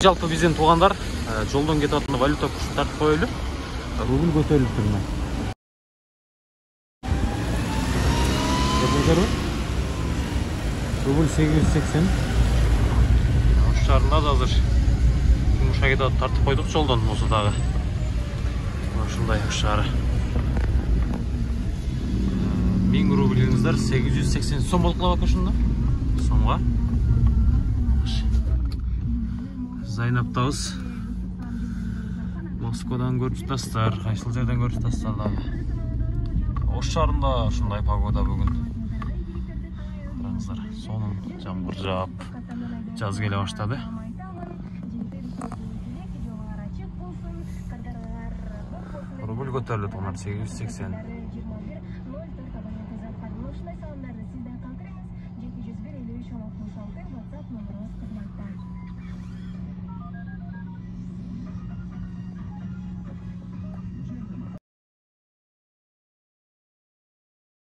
Жалпы биздин туугандар жолдон кетип атканда валюта курсун тартып коелу. Рубль көтөрүлүп турмун. Рубль 880. Ошарында да азыр жумушка кетип тартып койдук жолдон болсо дагы. Ушундай ошары. 1000 рубльиңиздар 880 сом болуп калат ошондо. Сомго. Зайнаптабыз. Москвадан көрүп жатасыздар, кайсыл жерден көрүп жатасыздар дагы. Ош шаарында ушундай погода бүгүн. Караңыздар, сонун жамгыр жаап, жаз келе баштады. Рубль көтөрүлөт, 880.